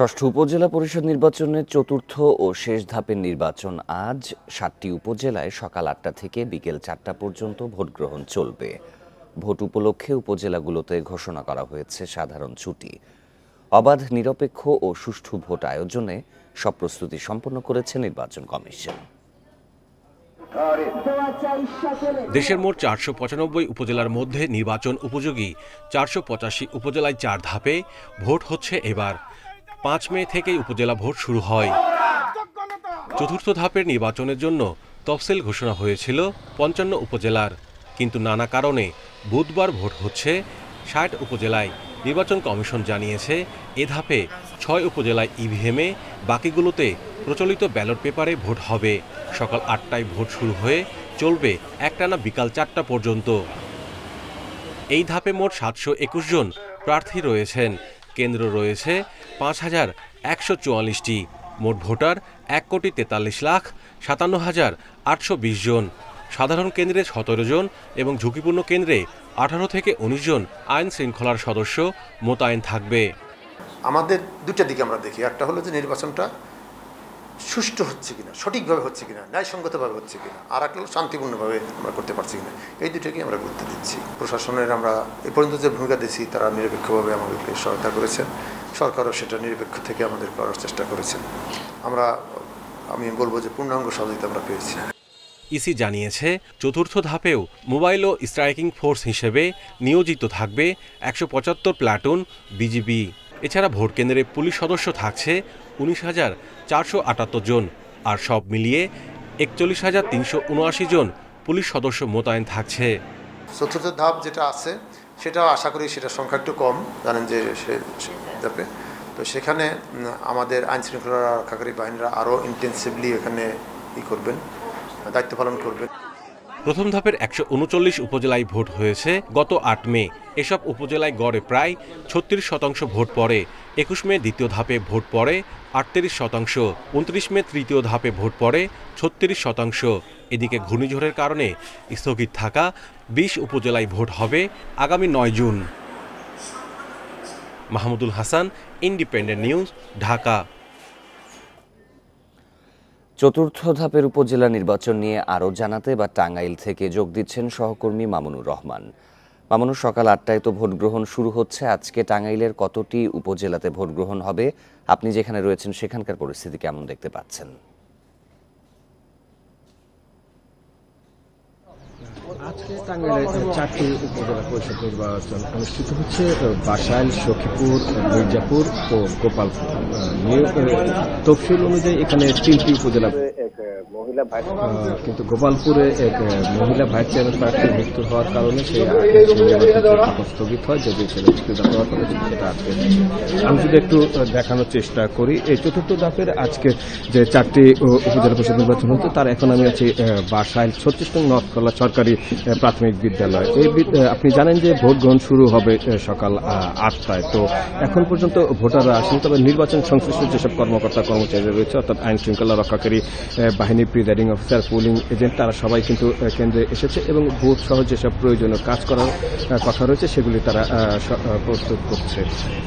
ষষ্ঠ উপজেলা পরিষদ নির্বাচনের চতুর্থ ও শেষ ধাপের নির্বাচন আজ ৭টি উপজেলায় সকাল ৮টা থেকে বিকেল ৪টা পর্যন্ত ভোট গ্রহণ চলবে। ভোট উপলক্ষে উপজেলাগুলোতে ঘোষণা করা হয়েছে সাধারণ ছুটি। অবাধ, নিরপেক্ষ ও সুষ্ঠু ভোট আয়োজনে সব প্রস্তুতি সম্পন্ন করেছে নির্বাচন কমিশন। দেশের মোট ৪৯৫ উপজেলার মধ্যে নির্বাচন উপযোগী ৪৮৫ উপজেলায় ৪ ধাপে ভোট হচ্ছে। এবার ৫ মে থেকেই উপজেলা ভোট শুরু হয়। চতুর্থ ধাপের নির্বাচনের জন্য তফসিল ঘোষণা হয়েছিল ৫৫ উপজেলার, কিন্তু নানা কারণে বুধবার ভোট হচ্ছে ৬০ উপজেলায়। নির্বাচন কমিশন জানিয়েছে, এ ধাপে ৬ উপজেলায় ইভিএমে, বাকিগুলোতে প্রচলিত ব্যালট পেপারে ভোট হবে। সকাল ৮টায় ভোট শুরু হয়ে চলবে একটানা বিকাল ৪টা পর্যন্ত। এই ধাপে মোট ৭২১ জন প্রার্থী রয়েছেন। কেন্দ্র রয়েছে ৫,১৪৪টি। মোট ভোটার ১,৪৩,৫৭,৮২০ জন। সাধারণ কেন্দ্রে ১৭ জন এবং ঝুঁকিপূর্ণ কেন্দ্রে ১৮ থেকে ১৯ জন আইন শৃঙ্খলার সদস্য মোতায়েন থাকবে। আমাদের দুটা দিকে আমরা দেখি, একটা হলো যে নির্বাচনটা সুষ্ঠু হচ্ছে কিনা, সঠিকভাবে হচ্ছে কিনা, ন্যায়সঙ্গতভাবে হচ্ছে কিনা, আর একটা হলো শান্তিপূর্ণভাবে আমরা করতে পারছি কিনা। এই দুটাকে আমরা গুরুত্ব দিচ্ছি। প্রশাসনের আমরা এ পর্যন্ত যে ভূমিকা দিচ্ছি, তারা নিরপেক্ষভাবে আমাদেরকে সহায়তা করেছেন। সরকারও সেটা নিরপেক্ষ থেকে আমাদের করার চেষ্টা করেছেন। আমি বলবো যে পূর্ণাঙ্গ সহযোগিতা আমরা পেয়েছি। ইসি জানিয়েছে, চতুর্থ ধাপেও মোবাইল ও স্ট্রাইকিং ফোর্স হিসেবে নিয়োজিত থাকবে ১৭৫ প্লাটুন বিজিবি। এছাড়া ভোট কেন্দ্রে পুলিশ সদস্য থাকছে ১৯,৪৭৮ জন, আর সব মিলিয়ে ৪১,৩৭৯ জন পুলিশ সদস্য মোতায়েন থাকছে। চতুর্থ ধাপ যেটা আছে, সেটাও আশা করি সেটা সংখ্যা একটু কম, জানেন যে সে ধাপে। তো সেখানে আমাদের আইন শৃঙ্খলা রক্ষাকারী বাহিনীরা আরও ইন্টেন্সিভলি এখানে করবেন, দায়িত্ব পালন করবেন। প্রথম ধাপের ১৩৯ উপজেলায় ভোট হয়েছে গত ৮ মে। এসব উপজেলায় গড়ে প্রায় ৩৬% ভোট পড়ে। ২১ মে দ্বিতীয় ধাপে ভোট পড়ে ৩৮%। ২৯ মে তৃতীয় ধাপে ভোট পড়ে ৩৬%। এদিকে ঘূর্ণিঝড়ের কারণে স্থগিত থাকা ২০ উপজেলায় ভোট হবে আগামী ৯ June. Mahmudul Hasan, independent news, Dhaka. চতুর্থ ধাপের উপজেলা নির্বাচন নিয়ে আরও জানাতে বা টাঙ্গাইল থেকে যোগ দিচ্ছেন সহকর্মী মামুনুর রহমান। মামুনুর, সকাল ৮টায় তো ভোট গ্রহণ শুরু হচ্ছে। আজকে টাঙ্গাইলের কতটি উপজেলাতে ভোট গ্রহণ হবে? আপনি যেখানে রয়েছেন সেখানকার পরিস্থিতি কেমন দেখতে পাচ্ছেন? আজকে টাঙ্গাইলে ৪টি উপজেলা পরিষদ নির্বাচন অনুষ্ঠিত হচ্ছে। বাসাইল, সখীপুর, মির্জাপুর ও গোপালপুর। তফসিল অনুযায়ী এখানে 3টি উপজেলা, কিন্তু গোপালপুরে এক মহিলা ভাইস চেয়ারম্যান প্রার্থীর মৃত্যু হওয়ার কারণে সেই স্থগিত হয়, যদি সেটা চিকিৎসা হওয়ার পরে সেটা আজকে। আমি যদি একটু দেখানোর চেষ্টা করি, এই চতুর্থ ধাপের আজকে যে ৪টি উপজেলা পরিষদ নির্বাচন হচ্ছে, তার এখন আমি আছি বাসাইল ৩৬ নং নর্থকলা সরকারি প্রাথমিক বিদ্যালয়। আপনি জানেন যে ভোট গ্রহণ শুরু হবে সকাল ৮টায়। তো এখন পর্যন্ত ভোটাররা আসেন, তবে নির্বাচন সংশ্লিষ্ট যেসব কর্মকর্তা কর্মচারীরা রয়েছে, অর্থাৎ আইন শৃঙ্খলা রক্ষাকারী বাহিনী, প্রিজাইডিং অফিসার, পোলিং এজেন্ট, তারা সবাই কিন্তু কেন্দ্রে এসেছে এবং ভোট সহ যেসব প্রয়োজনীয় কাজ করার কথা রয়েছে সেগুলি তারা প্রস্তুত করছে।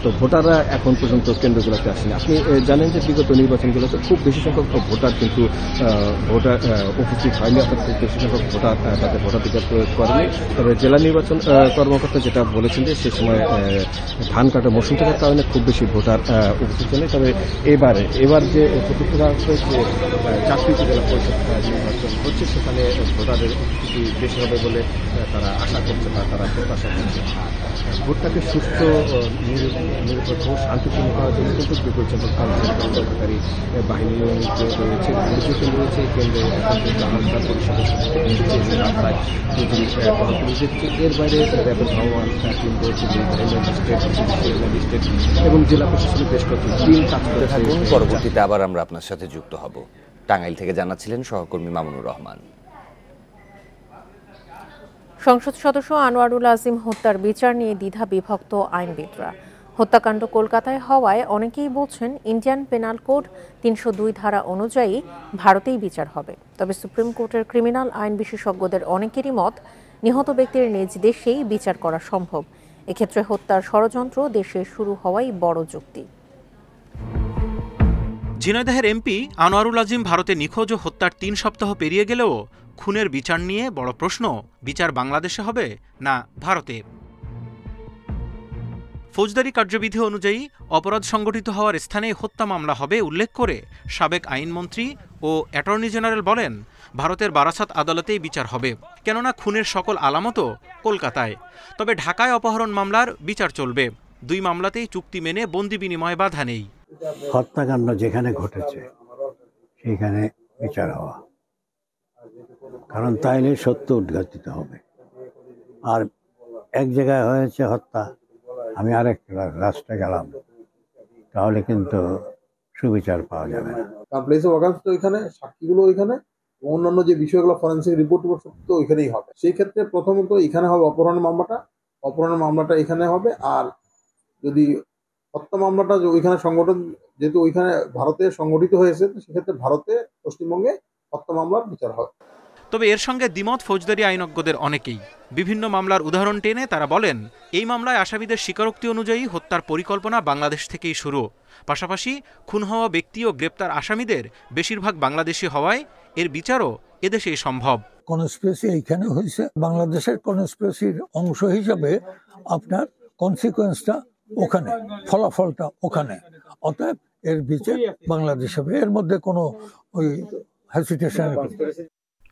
তো ভোটাররা এখন পর্যন্ত কেন্দ্রগুলোতে আসেনি। আপনি জানেন যে বিগত নির্বাচনগুলোতে খুব বেশি সংখ্যক ভোটার কিন্তু ভোটার উপস্থিত হয়নি, অর্থাৎ খুব বেশি সংখ্যক ভোটার তাদের ভোটাধিকার প্রয়োগ করেনি। তবে জেলা নির্বাচন কর্মকর্তা যেটা বলেছেন যে সে সময় ধান কাটা মৌসুম থাকার কারণে খুব বেশি ভোটার উপস্থিত হয়নি। তবে এবার যে চতুর্থ ধাপে যে ৪টি উপজেলা পরিষদ নির্বাচন হচ্ছে, সেখানে ভোটারের উপস্থিতি বেশি হবে বলে তারা আশা করছে বা তারা প্রত্যাশা করছে। ভোটটাকে সুস্থ, নিরপেক্ষ, শান্তিপূর্ণ করার জন্য কিন্তু সরকারি বাহিনী রয়েছে, রয়েছে কেন্দ্রে এর বাইরে এবং জেলা প্রশাসনের বেশ কয়েকটি টিম কাজ করে থাকুন। পরবর্তীতে আবার আমরা আপনার সাথে যুক্ত হব। টাঙ্গাইল থেকে জানাচ্ছিলেন সহকর্মী মামুনুর রহমান। সংসদ সদস্য আনোয়ারুল আজিম হত্যার বিচার নিয়ে দ্বিধা বিভক্ত আইনবিদরা। হত্যাকাণ্ড কলকাতায় হওয়ায় অনেকেই বলছেন ইন্ডিয়ান পেনাল কোড ৩০২ ধারা অনুযায়ী ভারতেই বিচার হবে। তবে সুপ্রিম কোর্টের ক্রিমিনাল আইন বিশেষজ্ঞদের অনেকেরই মত, নিহত ব্যক্তির নিজ দেশেই বিচার করা সম্ভব। এক্ষেত্রে হত্যার ষড়যন্ত্র দেশে শুরু হওয়াই বড় যুক্তি। ঝিনাইদহের এমপি আনোয়ারুল আজিম ভারতে নিখোঁজ ও হত্যার ৩ সপ্তাহ পেরিয়ে গেলেও খুনের বিচার নিয়ে বড় প্রশ্ন, বিচার বাংলাদেশে হবে না ভারতে? ফৌজদারি কার্যবিধি অনুযায়ী অপরাধ সংগঠিত হওয়ার স্থানে হত্যা মামলা হবে উল্লেখ করে সাবেক আইনমন্ত্রী ও অ্যাটর্নি জেনারেল বলেন, ভারতের বারাসাত আদালতেই বিচার হবে, কেননা খুনের সকল আলামতও কলকাতায়। তবে ঢাকায় অপহরণ মামলার বিচার চলবে। 2 মামলাতেই চুক্তি মেনে বন্দি বিনিময় বাধা নেই। হত্যাকাণ্ড যেখানে ঘটেছে সেখানে বিচার হওয়া, কারণ তাইলে সত্য উদ্ঘাটিত হবে। আর এক জায়গায় হয়েছে হত্যা, আমি আরেক রাষ্ট্রে গেলাম, তাহলে কিন্তু সুবিচার পাওয়া যাবে না। কারণ প্লেস অফ অকারেন্স তো এখানে, সাক্ষীগুলো ওইখানে, অন্যান্য যে বিষয়গুলো ফরেন্সিক রিপোর্ট তো ওইখানেই হবে। সেই ক্ষেত্রে প্রথমত এখানে হবে অপহরণ মামলাটা এখানে হবে। আর যদি হত্যা মামলাটা ওইখানে সংগঠন, যেহেতু ওইখানে ভারতে সংগঠিত হয়েছে, সেক্ষেত্রে ভারতে পশ্চিমবঙ্গে হত্যা মামলার বিচার হবে। তবে এর সঙ্গে দ্বিমত ফৌজদারি আইনজ্ঞদের অনেকেই। বিভিন্ন মামলার উদাহরণ টেনে তারা বলেন, এই মামলায় আসামিদের স্বীকারোক্তি অনুযায়ী হত্যার পরিকল্পনা বাংলাদেশ থেকেই শুরু। পাশাপাশি খুন হওয়া ব্যক্তি ও গ্রেপ্তার আসামিদের বেশিরভাগ বাংলাদেশি হওয়ায় এর বিচারও এদেশেই সম্ভব। কনস্পিরেসি এইখানে হয়েছে, বাংলাদেশের কনস্পিরেসির অংশ হিসাবে আপনার কনসিকুয়েন্সটা ওখানে, ফলাফলটা ওখানে, অতএব এর বিচার বাংলাদেশ হবে। এর মধ্যে কোনো ওই হেসিটেশন।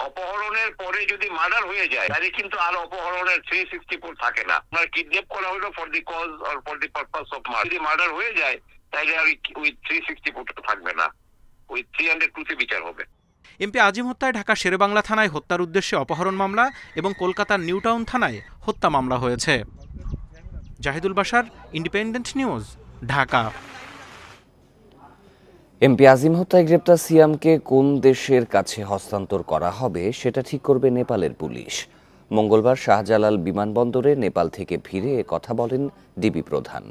অপহরণের পরে যদি মার্ডার হয়ে যায় তাহলে কিন্তু আর অপহরণের 364 থাকে না। আপনার কিডন্যাপ করা হলো for the cause or for the purpose of murder. যদি মার্ডার হয়ে যায় তাহলে আর ওই 364 থাকবে না, ওই 302 বিচার হবে। এমপি আজিম হত্যায় ঢাকা শেরেবাংলা থানায় হত্যার উদ্দেশ্যে অপহরণ মামলা এবং কলকাতার নিউটাউন থানায় হত্যা মামলা হয়েছে। Jahidul Bashar, independent news, Dhaka. MP Azim হত্যায় গ্রেপ্তার সিয়ামকে কোন দেশের কাছে হস্তান্তর করা হবে সেটা ঠিক করবে নেপালের পুলিশ। মঙ্গলবার শাহজালাল বিমানবন্দরে নেপাল থেকে ফিরে কথা বলেন ডিবি প্রধান।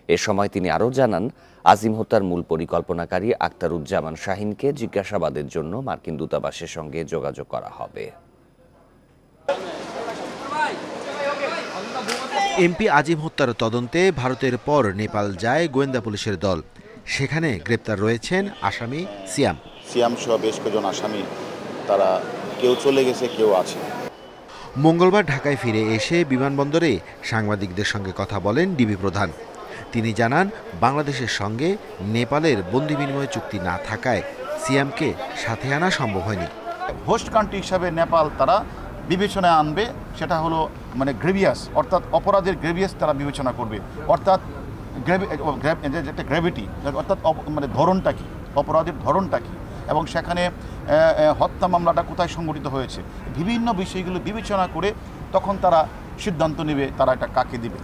এ সময় তিনি আরও জানান, আজিম হত্যার মূল পরিকল্পনাকারী আখতারুজ্জামান শাহিনকে জিজ্ঞাসাবাদের জন্য মার্কিন দূতাবাসের সঙ্গে যোগাযোগ করা হবে। এমপি আজিম হত্যার তদন্তে ভারতের পর নেপাল যায় গোয়েন্দা পুলিশের দল। সেখানে গ্রেপ্তার রয়েছেন আসামি সিয়াম সহ বেশ কয়েকজন আসামি, তারা কেউ চলে গেছে, কেউ আছে। মঙ্গলবার ঢাকায় ফিরে এসে বিমানবন্দরে সাংবাদিকদের সঙ্গে কথা বলেন ডিবি প্রধান। তিনি জানান, বাংলাদেশের সঙ্গে নেপালের বন্দি বিনিময় চুক্তি না থাকায় সিয়ামকে সাথে আনা সম্ভব হয়নি। হোস্ট কান্ট্রি হিসাবে নেপাল তারা বিবেচনায় আনবে, সেটা হলো মানে গ্রেভিয়াস, অর্থাৎ অপরাধের গ্রেভিয়াস তারা বিবেচনা করবে, অর্থাৎ একটা গ্র্যাভিটি, অর্থাৎ মানে ধরনটা কি, অপরাধের ধরনটা কি, এবং সেখানে হত্যা মামলাটা কোথায় সংঘটিত হয়েছে, বিভিন্ন বিষয়গুলো বিবেচনা করে তখন তারা সিদ্ধান্ত নেবে তারা এটা কাকে দিবে।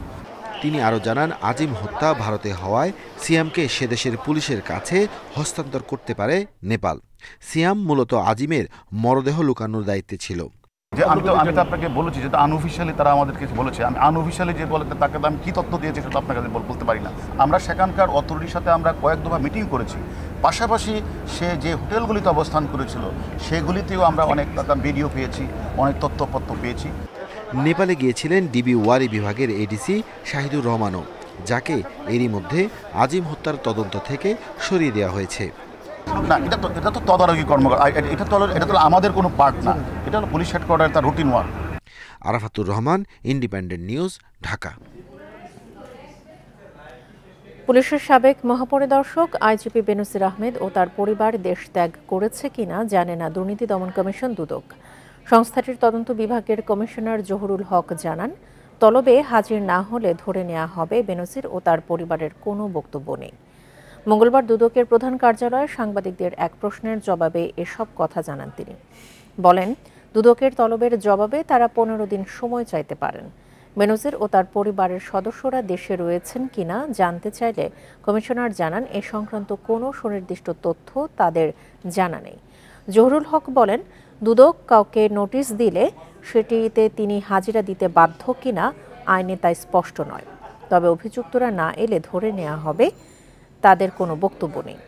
তিনি আরও জানান, আজিম হত্যা ভারতে হওয়ায় সিয়ামকে সেদেশের পুলিশের কাছে হস্তান্তর করতে পারে নেপাল। সিয়াম মূলত আজিমের মরদেহ লুকানোর দায়িত্বে ছিল। যে আমি তো আপনাকে বলেছি, যেটা আনঅফিশিয়ালি তারা আমাদেরকে বলেছে, আমি আনঅফিশিয়ালি যে বলে তাকে আমি কী তথ্য দিয়েছি সেটা আপনার কাছে বলতে পারি না। আমরা সেখানকার অথরিটির সাথে আমরা কয়েক দফা মিটিং করেছি, পাশাপাশি সে যে হোটেলগুলিতে অবস্থান করেছিল সেগুলিতেও আমরা অনেক ভিডিও পেয়েছি, অনেক তথ্যপত্র পেয়েছি। নেপালে গিয়েছিলেন ডিবি ওয়ারি বিভাগের এডিসি শাহিদুর রহমানও, যাকে এরই মধ্যে আজিম হত্যার তদন্ত থেকে সরিয়ে দেওয়া হয়েছে। না, এটা তো তদারকি কর্মকর্তা, এটা তো আমাদের কোনো পার্ট না, এটা হলো পুলিশ হেডকোয়ার্টার, তার routine work. Arafatur Rahman, independent news, Dhaka. পুলিশের সাবেক মহাপরিদর্শক আইজিপি বেনজির আহমেদ ও তার পরিবার দেশ ত্যাগ করেছে কিনা জানে না দুর্নীতি দমন কমিশন দুদক। সংস্থাটির তদন্ত বিভাগের কমিশনার জহুরুল হক জানান, তলবে হাজির না হলে ধরে নেওয়া হবে। বেনজির ও তার পরিবারের কোনো বক্তব্য নেই। মঙ্গলবার দুদকের প্রধান কার্যালয়ে সাংবাদিকদের এক প্রশ্নের জবাবে এসব কথা জানান তিনি। বলেন, দুদকের তলবের জবাবে তারা 15 দিন সময় চাইতে পারেন। বেনজির ও তার পরিবারের সদস্যরা দেশে রয়েছেন কিনা জানতে চাইলে কমিশনার জানান, এ সংক্রান্ত কোনো সুনির্দিষ্ট তথ্য তাদের জানা নেই। জহুরুল হক বলেন, দুদক কাউকে নোটিশ দিলে সেটিতে তিনি হাজিরা দিতে বাধ্য কিনা আইনে তা স্পষ্ট নয়। তবে অভিযুক্তরা না এলে ধরে নেওয়া হবে, তাদের কোনো বক্তব্য নেই।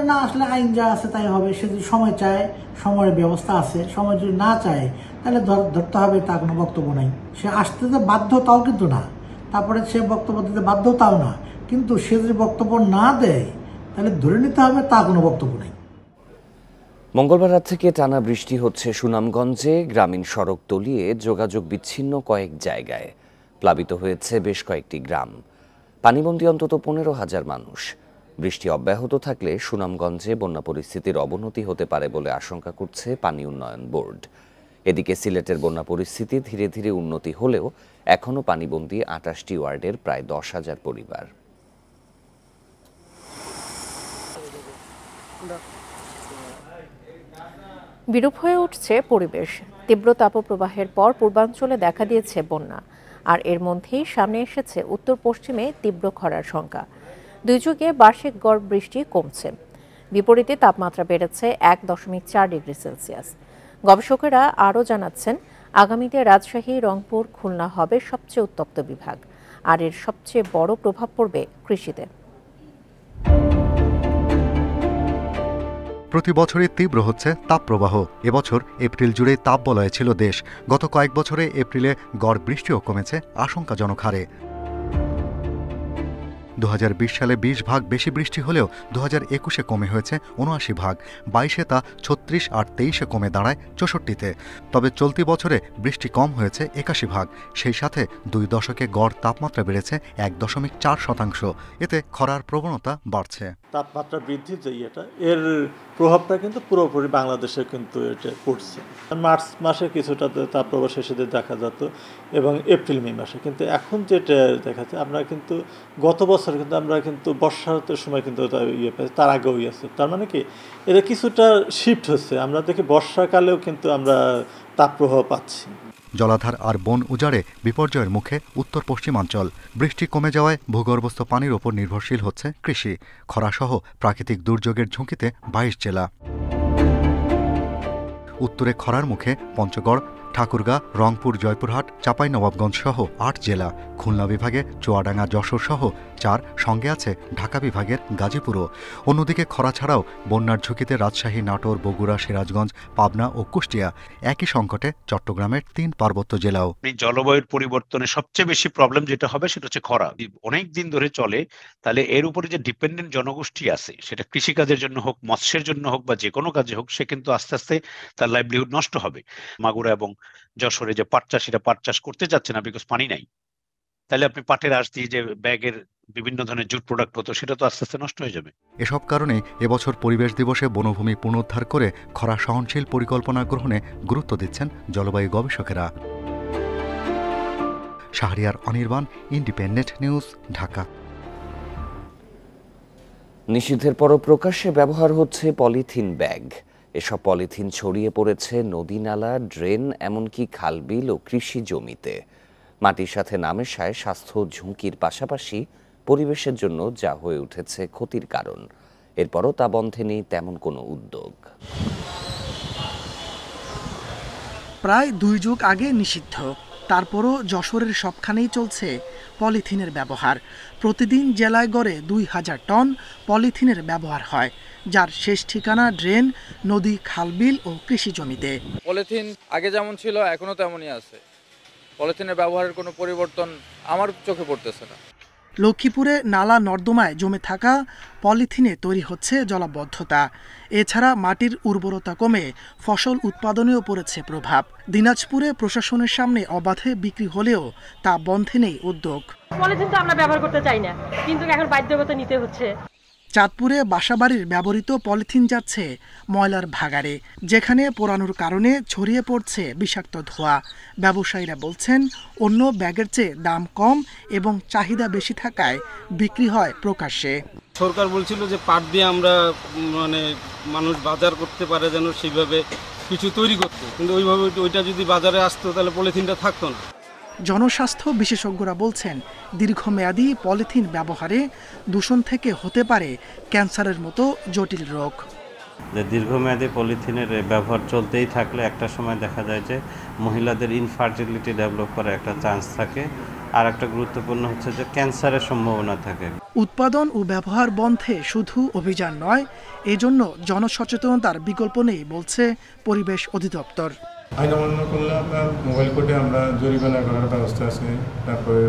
না আসলে আইন যা আছে তাই হবে। সে যদি সময় চায়, সময়ের ব্যবস্থা আছে, সময় যদি না চায় তাহলে ধরতে হবে, তা কোনো বক্তব্য নাই। সে আসতে তো বাধ্য তাও কিন্তু না, তারপরে সে বক্তব্য দিতে বাধ্য তাও না, কিন্তু সে যদি বক্তব্য না দেয় তাহলে ধরে নিতে হবে তা কোনো বক্তব্য নেই। মঙ্গলবার রাত থেকে টানা বৃষ্টি হচ্ছে সুনামগঞ্জে। গ্রামীণ সড়ক তলিয়ে যোগাযোগ বিচ্ছিন্ন কয়েক জায়গায়। প্লাবিত হয়েছে বেশ কয়েকটি গ্রাম। পানিবন্দী অন্তত 15,000 মানুষ। বৃষ্টি অব্যাহত থাকলে সুনামগঞ্জে বন্যা পরিস্থিতির অবনতি হতে পারে বলে আশঙ্কা করছে পানি উন্নয়ন বোর্ড। এদিকে সিলেটের বন্যা পরিস্থিতি ধীরে ধীরে উন্নতি হলেও এখনও পানিবন্দী 28টি ওয়ার্ডের প্রায় 10,000 পরিবার। বিরূপ হয়ে উঠছে পরিবেশ। তীব্র তাপপ্রবাহের পর পূর্বাঞ্চলে দেখা দিয়েছে বন্যা, আর এর মধ্যেই সামনে এসেছে উত্তর পশ্চিমে তীব্র খরার শঙ্কা। দুর্যোগে বার্ষিক গড় বৃষ্টি কমছে, বিপরীতে তাপমাত্রা বেড়েছে 1.4 ডিগ্রি সেলসিয়াস। গবেষকেরা আরও জানাচ্ছেন, আগামীতে রাজশাহী, রংপুর, খুলনা হবে সবচেয়ে উত্তপ্ত বিভাগ, আর এর সবচেয়ে বড় প্রভাব পড়বে কৃষিতে। প্রতি বছরই তীব্র হচ্ছে তাপপ্রবাহ। এবছর এপ্রিল জুড়ে তাপবলয়ে ছিল দেশ। গত কয়েক বছরে এপ্রিলে গড় বৃষ্টিও কমেছে আশঙ্কাজনক হারে। 2020 সালে 20 ভাগ বেশি বৃষ্টি হলেও 2021-এ কমে হয়েছে 79 ভাগ, 22-এ তা 36 আর 23-এ কমে দাঁড়ায় 64-তে। তবে চলতি বছরে বৃষ্টি কম হয়েছে 81 ভাগ। সেই সাথে 2 দশকে গড় তাপমাত্রা বেড়েছে 1.4%। এতে খরার প্রবণতা বাড়ছে। তাপমাত্রা বৃদ্ধি যে এর প্রভাবটা কিন্তু পুরোপুরি বাংলাদেশে কিন্তু এটা পড়ছে। মার্চ মাসে কিছুটা তাপপ্রবাহ শেষে দেখা যেত এবং এপ্রিল মে মাসে, কিন্তু এখন যেটা দেখা যাচ্ছে আমরা কিন্তু গত বছর কিন্তু আমরা কিন্তু বর্ষার সময় কিন্তু তার আগেও আছে। তার মানে কি এটা কিছুটা শিফট হচ্ছে। আমরা দেখি বর্ষাকালেও কিন্তু আমরা তাপপ্রবাহ পাচ্ছি। জলাধার আর বন উজাড়ে বিপর্যয়ের মুখে উত্তর পশ্চিমাঞ্চল। বৃষ্টি কমে যাওয়ায় ভূগর্ভস্থ পানির ওপর নির্ভরশীল হচ্ছে কৃষি। খরাসহ প্রাকৃতিক দুর্যোগের ঝুঁকিতে 22 জেলা। উত্তরে খরার মুখে পঞ্চগড়, ঠাকুরগাঁ, রংপুর, জয়পুরহাট, চাঁপাইনবাবগঞ্জ সহ 8 জেলা। খুলনা বিভাগে চুয়াডাঙ্গা, যশোর সহ 4, সঙ্গে আছে ঢাকা বিভাগের গাজীপুরও। অন্যদিকে খরা ছাড়াও বন্যার ঝুঁকিতে রাজশাহী, নাটোর, বগুড়া, সিরাজগঞ্জ, পাবনা ও কুষ্টিয়া। একই সংকটে চট্টগ্রামের 3 পার্বত্য জেলাও। জলবায়ুর পরিবর্তনে সবচেয়ে বেশি প্রবলেম যেটা হবে সেটা হচ্ছে খরা। অনেক দিন ধরে চলে, তাহলে এর উপরে যে ডিপেন্ডেন্ট জনগোষ্ঠী আছে, সেটা কৃষিকাজের জন্য হোক, মৎস্যের জন্য হোক বা যে কোনো কাজে হোক, সে কিন্তু আস্তে আস্তে তার লাইভলিহুড নষ্ট হবে। মাগুরা এবং যশোরে যে পাট চাষিরা পাট চাষ করতে যাচ্ছে না, বিকজ পানি নাই। তাহলে আপনি পাটের আঁশ দিয়ে যে ব্যাগের বিভিন্ন ধরনের জুট প্রোডাক্ট হতো, সেটা তো আস্তে আস্তে নষ্ট হয়ে যাবে। এসব কারণে এবছর পরিবেশ দিবসে বনভূমি পুনরুদ্ধার করে খরা সহনশীল পরিকল্পনা গ্রহণে গুরুত্ব দিচ্ছেন জলবায়ু গবেষকেরা। Shahriar Anirban, independent news, Dhaka. নিষিদ্ধের পরও প্রকাশ্যে ব্যবহার হচ্ছে পলিথিন ব্যাগ। এসব পলিথিন ছড়িয়ে পড়েছে নদী, নালা, ড্রেন, এমনকি খালবিল ও কৃষি জমিতে। মাটির সাথে না মেশায় স্বাস্থ্য ঝুঁকির পাশাপাশি পরিবেশের জন্য যা হয়ে উঠেছে ক্ষতির কারণ। এরপরও তা বন্ধে নেই তেমন কোনো উদ্যোগ। প্রায় 2 যুগ আগে নিষিদ্ধ, তারপরও যশোরের সবখানেই চলছে পলিথিনের ব্যবহার। প্রতিদিন জেলায় গড়ে 2000 টন পলিথিনের ব্যবহার হয়, যার শেষ ঠিকানা ড্রেন, নদী, খালবিল ও কৃষি জমিতে। পলিথিন আগে যেমন ছিল এখনো তেমনই আছে। পলিথিনের ব্যবহারের কোনো পরিবর্তন আমার চোখে পড়তেছে না। লক্ষ্মীপুরে নালা নর্দমায় জমে থাকা পলিথিনে তৈরি হচ্ছে জলাবদ্ধতা। এছাড়া মাটির উর্বরতা কমে ফসল উৎপাদনেও পড়েছে প্রভাব। দিনাজপুরে প্রশাসনের সামনে অবাধে বিক্রি হলেও তা বন্ধে নেই উদ্যোগ। পলিথিন তো আমরা ব্যবহার করতে চাই না, কিন্তু এখন বাধ্যগত নিতে হচ্ছে। চাঁদপুরে বাসাবাড়ির ব্যবহৃত পলিথিন যাচ্ছে ময়লার ভাগাড়ে, যেখানে পোড়ানোর কারণে ছড়িয়ে পড়ছে বিষাক্ত ধোঁয়া। ব্যবসায়ীরা বলছেন অন্য ব্যাগের চেয়ে দাম কম এবং চাহিদা বেশি থাকায় বিক্রি হয় প্রকাশ্যে। সরকার বলছিল যে পাট দিয়ে আমরা মানুষ বাজার করতে পারে, যেন সেইভাবে কিছু তৈরি করতে, কিন্তু ওইভাবে ওইটা যদি বাজারে আসতো তাহলে পলিথিনটা থাকতো না। জনস্বাস্থ্য বিশেষজ্ঞরা বলছেন দীর্ঘমেয়াদী পলিথিন ব্যবহারে দূষণ থেকে হতে পারে ক্যান্সারের মতো জটিল রোগ। দীর্ঘমেয়াদী পলিথিনের ব্যবহার চলতেই থাকলে একটা সময় দেখা যায় যে মহিলাদের ইনফার্টিলিটি ডেভেলপ করার একটা চান্স থাকে, আর একটা গুরুত্বপূর্ণ হচ্ছে যে ক্যান্সারের সম্ভাবনা থাকে। উৎপাদন ও ব্যবহার বন্ধে শুধু অভিযান নয়, এজন্য জনসচেতনতার বিকল্প নেই বলছে পরিবেশ অধিদপ্তর। আইন অমান্য করলে আপনার মোবাইল কোর্টে আমরা জরিমানা করার ব্যবস্থা আছে, তারপরে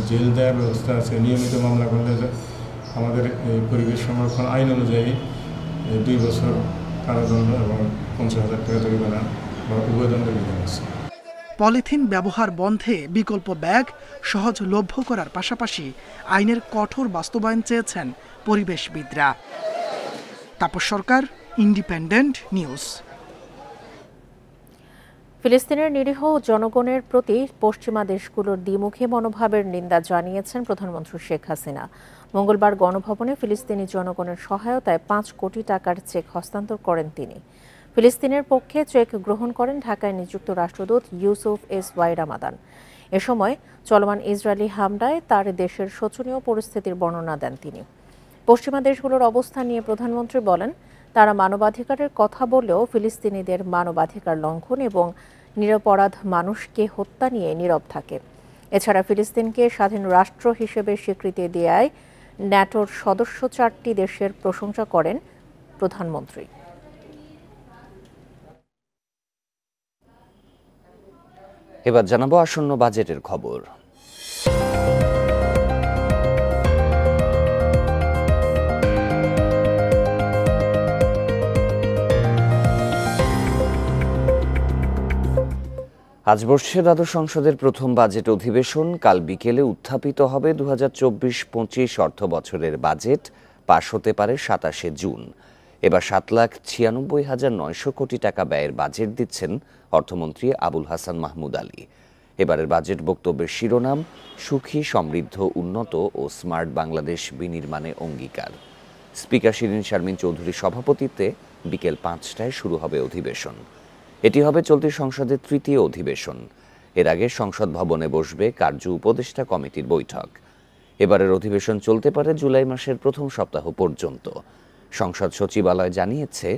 জেল দেওয়ার ব্যবস্থা আছে। নিয়মিত মামলা করলে আমাদের এই পরিবেশ সংরক্ষণ আইন অনুযায়ী 2 বছর কারাদণ্ড এবং 50,000 টাকা জরিমানা বা উভয়দণ্ডের বিধান আছে। পলিথিন ব্যবহার বন্ধে বিকল্প ব্যাগ সহজলভ্য করার পাশাপাশি আইনের কঠোর বাস্তবায়ন চেয়েছেন পরিবেশবিদরা। তাপস সরকার, ইন্ডিপেন্ডেন্ট নিউজ। ফিলিস্তিনের নিরীহ জনগণের প্রতি পশ্চিমা দেশগুলোর দ্বিমুখী মনোভাবের নিন্দা জানিয়েছেন প্রধানমন্ত্রী শেখ হাসিনা। মঙ্গলবার গণভবনে ফিলিস্তিনি জনগণের সহায়তায় 5 কোটি টাকার চেক হস্তান্তর করেন তিনি। ফিলিস্তিনের পক্ষে চেক গ্রহণ করেন ঢাকায় নিযুক্ত রাষ্ট্রদূত ইউসুফ এস ওয়াই রামাদান। এ সময় চলমান ইসরায়েলি হামলায় তার দেশের শোচনীয় পরিস্থিতির বর্ণনা দেন তিনি। পশ্চিমা দেশগুলোর অবস্থান নিয়ে প্রধানমন্ত্রী বলেন, তারা মানবাধিকারের কথা বললেও ফিলিস্তিনিদের মানবাধিকার লঙ্ঘন এবং নিরপরাধ মানুষকে হত্যা নিয়ে নীরব থাকে। এছাড়া ফিলিস্তিনকে স্বাধীন রাষ্ট্র হিসেবে স্বীকৃতি দেয়ায় ন্যাটোর সদস্য 4টি দেশের প্রশংসা করেন প্রধানমন্ত্রী। এবার জানাবো আসন্ন বাজেটের খবর। আজ বসছে দ্বাদশ সংসদের প্রথম বাজেট অধিবেশন। কাল বিকেলে উত্থাপিত হবে 2024-25 অর্থ বছরের বাজেট। পাশ হতে পারে 27শে জুন। এবার 7,96,900 কোটি টাকা ব্যয়ের বাজেট দিচ্ছেন অর্থমন্ত্রী আবুল হাসান মাহমুদ আলী। এবারের বাজেট বক্তব্যের শিরোনাম সুখী, সমৃদ্ধ, উন্নত ও স্মার্ট বাংলাদেশ বিনির্মাণে অঙ্গীকার। স্পিকার শিরিন শারমিন চৌধুরীর সভাপতিত্বে বিকেল 5টায় শুরু হবে অধিবেশন। এটি হবে চলতি সংসদের 3য় অধিবেশন। এর আগে সংসদ ভবনে বসবে কার্য উপদেষ্টা কমিটির বৈঠক। এবারের অধিবেশন চলতে পারে জুলাই মাসের প্রথম সপ্তাহ পর্যন্ত। সংসদ সচিবালয় জানিয়েছে,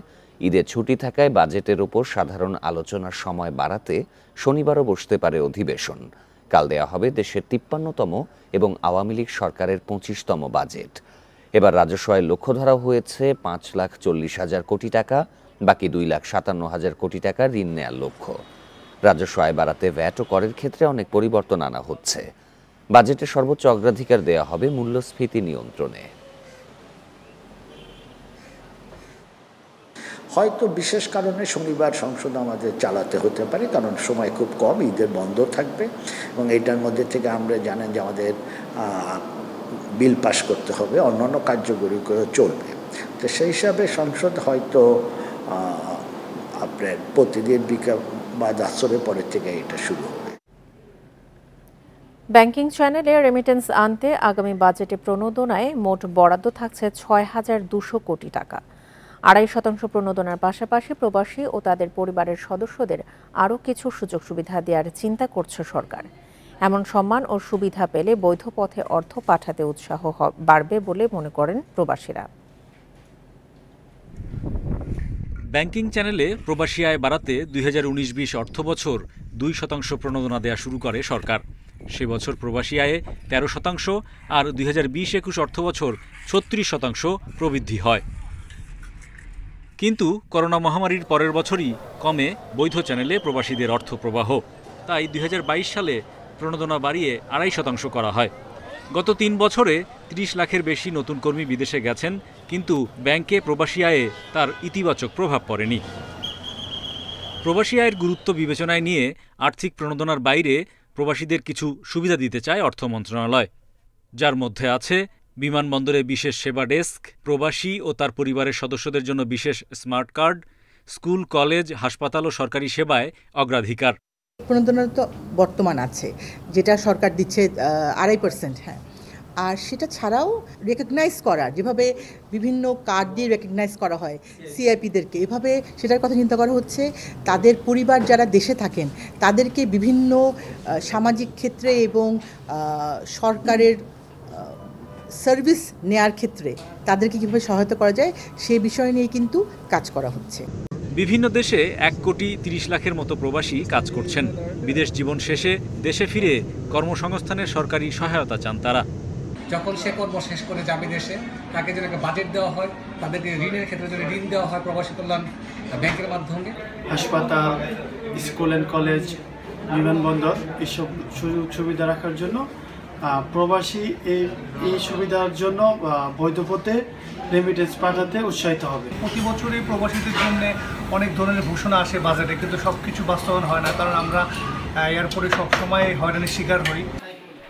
ঈদের ছুটি থাকায় বাজেটের ওপর সাধারণ আলোচনার সময় বাড়াতে শনিবারও বসতে পারে অধিবেশন। কাল দেয়া হবে দেশের 53তম এবং আওয়ামী লীগ সরকারের 25তম বাজেট। এবার রাজস্ব আয়ের লক্ষ্য ধরা হয়েছে 5,40,000 কোটি টাকা, বাকি 2,57,000 কোটি টাকা ঋণ নেয়ার লক্ষ্য। রাজস্ব আয় বাড়াতে ভ্যাট ও করের ক্ষেত্রে অনেক পরিবর্তন আনা হচ্ছে। বাজেটে সর্বোচ্চ অগ্রাধিকার দেয়া হবে মূল্যস্ফীতি নিয়ন্ত্রণে। হয়তো বিশেষ কারণে শনিবার সংসদ আমাদের চালাতে হতে পারে, কারণ সময় খুব কম, ঈদের বন্ধ থাকবে এবং এইটার মধ্যে থেকে আমরা জানেন যে আমাদের বিল পাস করতে হবে, অন্যান্য কার্যকরী করে চলবে। তো সেই হিসাবে সংসদ হয়তো আপনার প্রতিদিন বিকাল বা আসরের পরের থেকে এটা শুরু হবে। ব্যাংকিং চ্যানেলে রেমিটেন্স আনতে আগামী বাজেটে প্রণোদনায় মোট বরাদ্দ থাকছে 6,200 কোটি টাকা। 2.5% প্রণোদনার পাশাপাশি প্রবাসী ও তাদের পরিবারের সদস্যদের আরও কিছু সুযোগ সুবিধা দেওয়ার চিন্তা করছে সরকার। এমন সম্মান ও সুবিধা পেলে বৈধ পথে অর্থ পাঠাতে উৎসাহ বাড়বে বলে মনে করেন প্রবাসীরা। ব্যাংকিং চ্যানেলে প্রবাসী আয় বাড়াতে 2019-20 অর্থবছর 2% প্রণোদনা দেয়া শুরু করে সরকার। সে বছর প্রবাসী আয়ে 13% আর 2020-21 অর্থবছর 36% প্রবৃদ্ধি হয়। কিন্তু করোনা মহামারীর পরের বছরই কমে বৈধ চ্যানেলে প্রবাসীদের অর্থ প্রবাহ। তাই 2022 সালে প্রণোদনা বাড়িয়ে 2.5% করা হয়। গত 3 বছরে 30 লাখের বেশি নতুন কর্মী বিদেশে গেছেন, কিন্তু ব্যাংকে প্রবাসী আয়ে তার ইতিবাচক প্রভাব পড়েনি। প্রবাসী আয়ের গুরুত্ব বিবেচনায় নিয়ে আর্থিক প্রণোদনার বাইরে প্রবাসীদের কিছু সুবিধা দিতে চায় অর্থ মন্ত্রণালয়, যার মধ্যে আছে বিমানবন্দরে বিশেষ সেবা ডেস্ক, প্রবাসী ও তার পরিবারের সদস্যদের জন্য বিশেষ স্মার্ট কার্ড, স্কুল, কলেজ, হাসপাতাল ও সরকারি সেবায় অগ্রাধিকার। প্রণোদনা তো বর্তমান আছে, যেটা সরকার দিচ্ছে 2.5%, হ্যাঁ। আর সেটা ছাড়াও রেকগনাইজ করা, যেভাবে বিভিন্ন কার্ড দিয়ে রেকগনাইজ করা হয় সিআইপিদেরকে, এভাবে সেটার কথা চিন্তা করা হচ্ছে। তাদের পরিবার যারা দেশে থাকেন তাদেরকে বিভিন্ন সামাজিক ক্ষেত্রে এবং সরকারের সার্ভিস নেয়ার ক্ষেত্রে তাদেরকে কীভাবে সহায়তা করা যায় সেই বিষয় নিয়ে কিন্তু কাজ করা হচ্ছে। বিভিন্ন দেশে 1,30 লাখের মতো প্রবাসী কাজ করছেন। বিদেশ জীবন শেষে দেশে ফিরে কর্মসংস্থানের সরকারি সহায়তা চান তারা। যখন সে কর্ম শেষ করে যাবে দেশে, তাকে যেন একটা বাজেট দেওয়া হয়, তাদেরকে ঋণের ক্ষেত্রে যদি ঋণ দেওয়া হয় প্রবাসী কল্যাণ ব্যাংকের মাধ্যমে হাসপাতাল, স্কুল অ্যান্ড কলেজ, বিমানবন্দর এসব সুযোগ সুবিধা রাখার জন্য প্রবাসী এই সুবিধার জন্য বৈধ পথে রেমিটেন্স পাঠাতে উৎসাহিত হবে। প্রতি বছরই প্রবাসীদের জন্য অনেক ধরনের ঘোষণা আসে বাজেটে, কিন্তু সব কিছু বাস্তবায়ন হয় না, কারণ আমরা এরপরে সবসময় হয়রানির শিকার হই।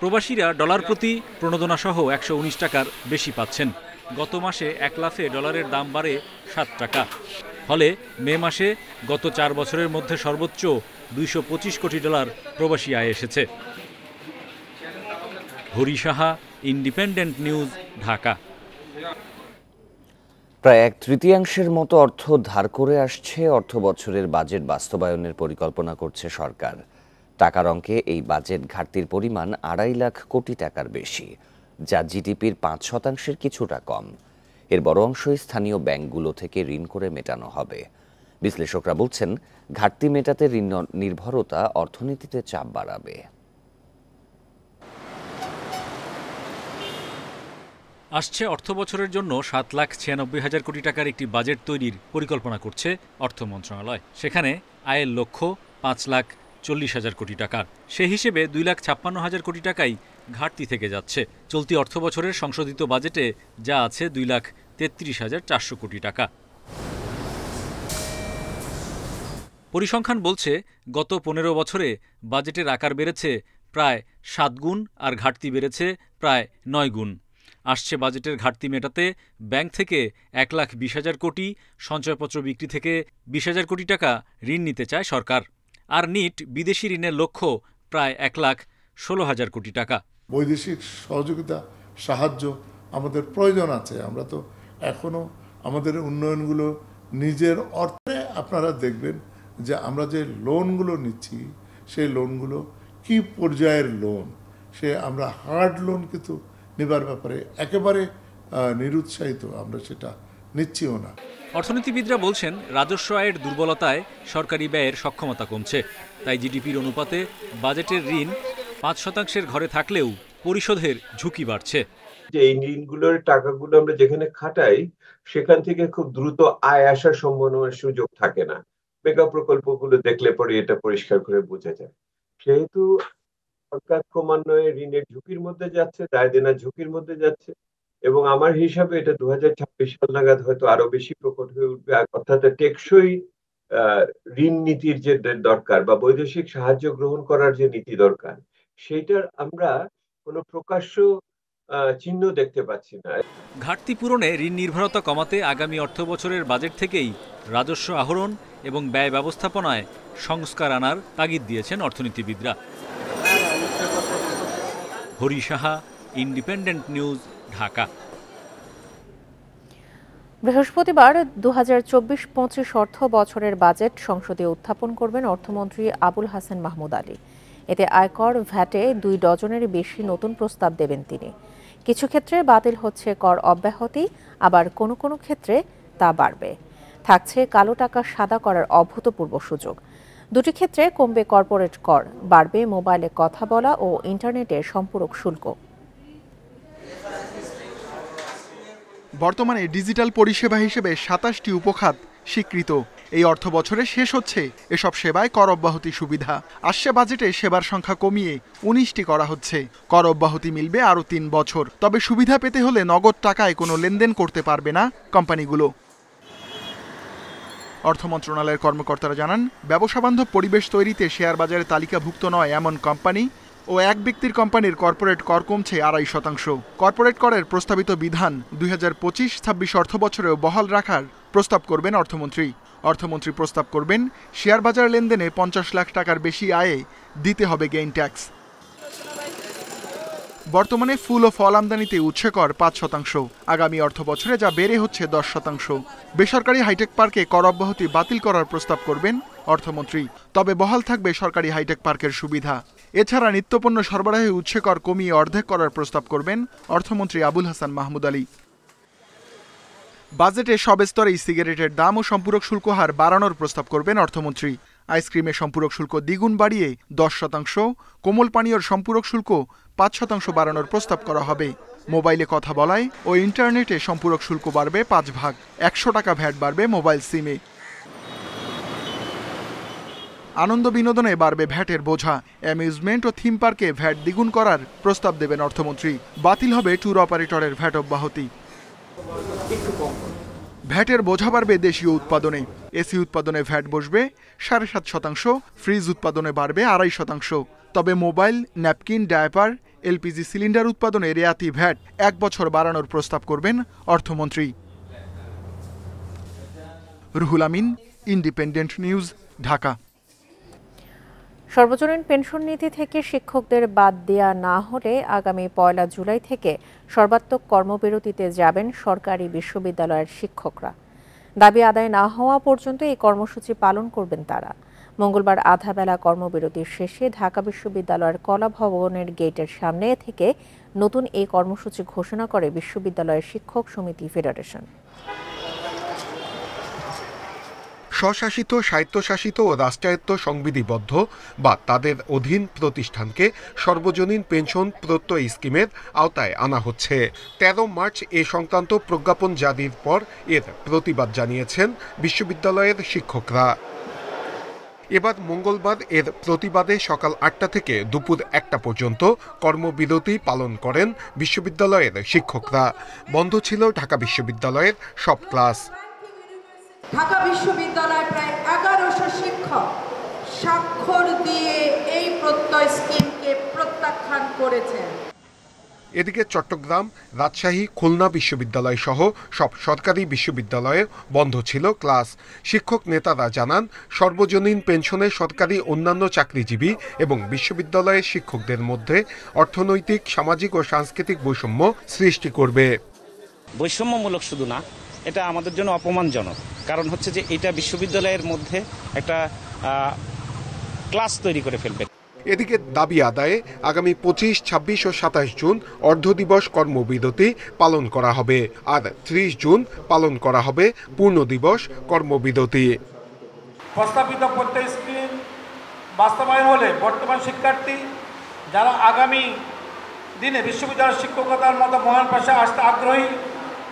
প্রবাসীরা ডলার প্রতি প্রণোদনা সহ 119 টাকার বেশি পাচ্ছেন। গত মাসে এক লাফে ডলারের দাম বাড়ে 7 টাকা। ফলে মে মাসে গত 4 বছরের মধ্যে সর্বোচ্চ 225 কোটি ডলার প্রবাসী আয় এসেছে। Hari Saha, independent news, Dhaka. প্রায় 1/3 মতো অর্থ ধার করে আসছে অর্থ বছরের বাজেট বাস্তবায়নের পরিকল্পনা করছে সরকার। টাকার অঙ্কে এই বাজেট ঘাটতির পরিমাণ 2.5 লাখ কোটি টাকার বেশি, যা জিডিপির 5% কিছুটা কম। এর বড় অংশই স্থানীয় ব্যাংকগুলো থেকে ঋণ করে মেটানো হবে। বিশ্লেষকরা বলছেন, ঘাটতি মেটাতে ঋণ নির্ভরতা অর্থনীতিতে চাপ বাড়াবে। আসছে অর্থ বছরের জন্য 7,96,000 কোটি টাকার একটি বাজেট তৈরির পরিকল্পনা করছে অর্থ মন্ত্রণালয়। সেখানে আয়ের লক্ষ্য 5,40,000 কোটি টাকার। সে হিসেবে 2,56,000 কোটি টাকাই ঘাটতি থেকে যাচ্ছে। চলতি অর্থ বছরের সংশোধিত বাজেটে যা আছে 2,33,400 কোটি টাকা। পরিসংখ্যান বলছে, গত 15 বছরে বাজেটের আকার বেড়েছে প্রায় 7 গুণ আর ঘাটতি বেড়েছে প্রায় 9 গুণ। আসছে বাজেটের ঘাটতি মেটাতে ব্যাংক থেকে 1,20,000 কোটি, সঞ্চয়পত্র বিক্রি থেকে 20,000 কোটি টাকা ঋণ নিতে চায় সরকার। আর নিট বিদেশি ঋণের লক্ষ্য প্রায় 1,16,000 কোটি টাকা। বৈদেশিক সহযোগিতা, সাহায্য আমাদের প্রয়োজন আছে। আমরা তো এখনো আমাদের উন্নয়নগুলো নিজের অর্থে, আপনারা দেখবেন যে আমরা যে লোনগুলো নিচ্ছি সেই লোনগুলো কি পর্যায়ের লোন, সে আমরা হার্ড লোন কিন্তু নেবার ব্যাপারে একেবারে নিরুৎসাহিত, আমরা সেটা নিচ্ছিও না। অর্থনীতিবিদরা বলছেন, রাজস্ব আয়ের দুর্বলতায় সরকারি ব্যয়ের সক্ষমতা কমছে। তাই জিডিপির অনুপাতে বাজেটের ঋণ 5% ঘরে থাকলেও পরিশোধের ঝুঁকি বাড়ছে। যে এই ঋণগুলোর টাকাগুলো আমরা যেখানে খাটাই সেখান থেকে খুব দ্রুত আয় আসার সম্ভাবনার সুযোগ থাকে না। মেগা প্রকল্পগুলো দেখলে পরে এটা পরিষ্কার করে বোঝা যায়। সেহেতু সরকার ক্রমান্বয়ে ঋণের ঝুঁকির মধ্যে যাচ্ছে, দায় দেনার ঝুঁকির মধ্যে যাচ্ছে, এবং আমার হিসাবে এটা 2026 সাল নাগাদ হয়তো আরো বেশি প্রকট হয়ে উঠবে। অর্থাৎ টেকসই ঋণ নীতির যে দরকার বা বৈদেশিক সাহায্য গ্রহণ করার যে নীতি দরকার, সেইটার আমরা কোনো প্রকাশ্য চিহ্ন দেখতে পাচ্ছি না। ঘাটতি পূরণে ঋণ নির্ভরতা কমাতে আগামী অর্থ বছরের বাজেট থেকেই রাজস্ব আহরণ এবং ব্যয় ব্যবস্থাপনায় সংস্কার আনার তাগিদ দিয়েছেন অর্থনীতিবিদরা। Hari Saha, independent news, Dhaka. বৃহস্পতিবার 2024-25 অর্থ বছরের বাজেট সংসদে উত্থাপন করবেন অর্থমন্ত্রী আবুল হাসান মাহমুদ আলী। এতে আয়কর, ভ্যাটে 2 ডজনের বেশি নতুন প্রস্তাব দেবেন তিনি। কিছু ক্ষেত্রে বাতিল হচ্ছে কর অব্যাহতি, আবার কোনো কোনো ক্ষেত্রে তা বাড়বে। থাকছে কালো টাকা সাদা করার অভূতপূর্ব সুযোগ। দুটি ক্ষেত্রে কমবে কর্পোরেট কর, বাড়বে মোবাইলে কথা বলা ও ইন্টারনেটের সম্পূরক শুল্ক। বর্তমানে ডিজিটাল পরিষেবা হিসেবে 27টি উপখাত স্বীকৃত। এই অর্থ বছরে শেষ হচ্ছে এসব সেবায় কর অব্যাহতি সুবিধা। আসছে বাজেটে সেবার সংখ্যা কমিয়ে 19টি করা হচ্ছে। কর অব্যাহতি মিলবে আরও 3 বছর। তবে সুবিধা পেতে হলে নগদ টাকায় কোনো লেনদেন করতে পারবে না কোম্পানিগুলো। অর্থ মন্ত্রণালয়ের কর্মকর্তারা জানান, ব্যবসাবান্ধব পরিবেশ তৈরিতে শেয়ার বাজারে তালিকাভুক্ত নয় এমন কোম্পানি ও এক ব্যক্তির কোম্পানির কর্পোরেট কর কমছে 2.5%। কর্পোরেট করের প্রস্তাবিত বিধান 2025-26 অর্থ বছরেও বহাল রাখার প্রস্তাব করবেন অর্থমন্ত্রী। অর্থমন্ত্রী প্রস্তাব করবেন, শেয়ার বাজার লেনদেনে 50 লাখ টাকার বেশি আয়ে দিতে হবে গেইন ট্যাক্স। বর্তমানে ফুল ও ফল আমদানিতে উৎসে কর 5%, আগামী অর্থ বছরে যা বেড়ে হচ্ছে 10%। বেসরকারি হাইটেক পার্কে কর অব্যাহতি বাতিল করার প্রস্তাব করবেন অর্থমন্ত্রী। তবে বহাল থাকবে সরকারি হাইটেক পার্কের সুবিধা। এছাড়া নিত্যপণ্য সরবরাহে উৎসে কর কমিয়ে অর্ধেক করার প্রস্তাব করবেন অর্থমন্ত্রী আবুল হাসান মাহমুদ আলী। বাজেটে সব স্তরেই সিগারেটের দাম ও সম্পূরক শুল্ক হার বাড়ানোর প্রস্তাব করবেন অর্থমন্ত্রী। আইসক্রিমের সম্পূরক শুল্ক দ্বিগুণ বাড়িয়ে 10%, কোমল পানীয়র সম্পূরক শুল্ক 5% বাড়ানোর প্রস্তাব করা হবে। মোবাইলে কথা বলায় ও ইন্টারনেটে সম্পূরক শুল্ক বাড়বে 5 ভাগ। 100 টাকা ভ্যাট বাড়বে মোবাইল সিমে। আনন্দ বিনোদনে বাড়বে ভ্যাটের বোঝা। অ্যামিউজমেন্ট ও থিম পার্কে ভ্যাট দ্বিগুণ করার প্রস্তাব দেবেন অর্থমন্ত্রী। বাতিল হবে ট্যুর অপারেটরের ভ্যাট অব্যাহতি। ভ্যাটের বোঝা বাড়বে দেশীয় উৎপাদনে। এসি উৎপাদনে ভ্যাট বসবে 7.5%, ফ্রিজ উৎপাদনে বাড়বে 2.5%। তবে mobile, napkin, diaper, LPG cylinder উৎপাদনে রেয়াতি ভ্যাট 1 বছর বাড়ানোর প্রস্তাব করবেন অর্থমন্ত্রী। Ruhul Amin, independent news, Dhaka. সর্বজনীন পেনশন নীতি থেকে শিক্ষকদের বাদ দেয়া না হলে আগামী 1 জুলাই থেকে সর্বাত্মক কর্মবিরতিতে যাবেন সরকারি বিশ্ববিদ্যালয়ের শিক্ষকরা। দাবি আদায় না হওয়া পর্যন্ত এই কর্মসূচি পালন করবেন তারা। মঙ্গলবার আধাবেলা কর্মবিরতির শেষে ঢাকা বিশ্ববিদ্যালয়ের কলা ভবনের গেটের সামনে থেকে নতুন এই কর্মসূচি ঘোষণা করে বিশ্ববিদ্যালয়ের শিক্ষক সমিতি ফেডারেশন। স্বশাসিত, স্বায়ত্তশাসিত ও রাষ্ট্রায়ত্ত সংবিধিবদ্ধ বা তাদের অধীন প্রতিষ্ঠানকে সর্বজনীন পেনশন প্রত্যয় স্কিমের আওতায় আনা হচ্ছে। 13 মার্চ এ সংক্রান্ত প্রজ্ঞাপন জারির পর এর প্রতিবাদ জানিয়েছেন বিশ্ববিদ্যালয়ের শিক্ষকরা। এবার মঙ্গলবার এর প্রতিবাদে সকাল 8টা থেকে দুপুর 1টা পর্যন্ত কর্মবিরতি পালন করেন বিশ্ববিদ্যালয়ের শিক্ষকরা। বন্ধ ছিল ঢাকা বিশ্ববিদ্যালয়ের সব ক্লাস। ঢাকা বিশ্ববিদ্যালয়ের প্রায় 1100 শিক্ষক স্বাক্ষর দিয়ে এই প্রত্যয় স্কিমকে প্রত্যাখ্যান করেছেন। এদিকে চট্টগ্রাম, রাজশাহী, খুলনা বিশ্ববিদ্যালয় সহ সব সরকারি বিশ্ববিদ্যালয়ে বন্ধ ছিল ক্লাস। শিক্ষক নেতারা জানান, সর্বজনীন পেনশনে সরকারি অন্যান্য চাকরিজীবী এবং বিশ্ববিদ্যালয়ের শিক্ষকদের মধ্যে অর্থনৈতিক, সামাজিক ও সাংস্কৃতিক বৈষম্য সৃষ্টি করবে। বৈষম্যমূলক শুধু না, এটা আমাদের জন্য অপমানজনক। কারণ হচ্ছে যে এটা বিশ্ববিদ্যালয়ের মধ্যে একটা ক্লাস তৈরি করে ফেলবে। এদিকে দাবি আদায়ে আগামী 25, 26 ও 27 জুন অর্ধদিবস কর্মবিরতি পালন করা হবে, আর 30 জুন পালন করা হবে পূর্ণ দিবস কর্মবিরতি। প্রস্তাবিত প্রত্যয় স্কিম বাস্তবায়ন হলে বর্তমান শিক্ষার্থী যারা আগামী দিনে বিশ্ববিদ্যালয়ের শিক্ষকতার মতো মহান পেশায় আসতে আগ্রহী,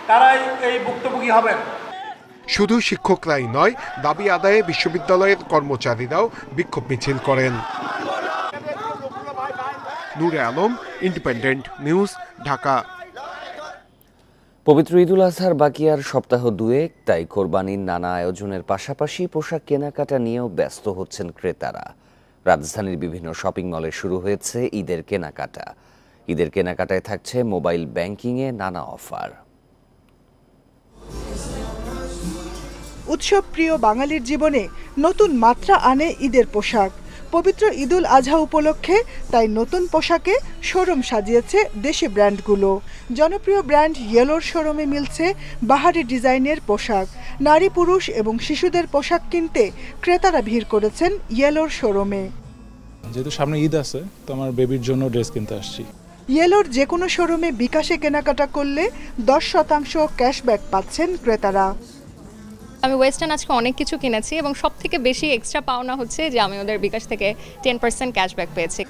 তারাই এই ভুক্তভোগী হবেন। শুধু শিক্ষকরাই নয়, দাবি আদায়ে বিশ্ববিদ্যালয়ের কর্মচারীরাও বিক্ষোভ মিছিল করেন। নূরে আলম, ইন্ডিপেন্ডেন্ট নিউজ, ঢাকা। পবিত্র ঈদুল আজহার বাকি আর সপ্তাহ দুয়েক, তাই কোরবানির নানা আয়োজনের পাশাপাশি পোশাক কেনাকাটা নিয়েও ব্যস্ত হচ্ছেন ক্রেতারা। রাজধানীর বিভিন্ন শপিং মলে শুরু হয়েছে ঈদের কেনাকাটা। ঈদের কেনাকাটায় থাকছে মোবাইল ব্যাংকিংয়ে নানা অফার। উৎসবপ্রিয় বাঙালির জীবনে নতুন মাত্রা আনে ঈদের পোশাক। পবিত্র ঈদুল আজহা উপলক্ষে তাই নতুন পোশাকে শোরুম সাজিয়েছে দেশি ব্র্যান্ডগুলো। জনপ্রিয় ব্র্যান্ড ইয়েলোর শোরুমে মিলছে বাহারি ডিজাইনের পোশাক। নারী, পুরুষ এবং শিশুদের পোশাক কিনতে ক্রেতারা ভিড় করেছেন ইয়েলোর শোরুমে। যেহেতু সামনে ঈদ আছে, তো আমার বেবির জন্য ড্রেস কিনতে আসছি। ইয়েলোর যে কোনো শোরুমে বিকাশে কেনাকাটা করলে 10% ক্যাশব্যাক পাচ্ছেন ক্রেতারা। আমি ওয়েস্টার্ন আজকে অনেক কিছু কিনেছি এবং সবথেকে বেশি এক্সট্রা পাওনা হচ্ছে যে আমি ওদের বিকাশ থেকে 10% ক্যাশব্যাক পেয়েছি।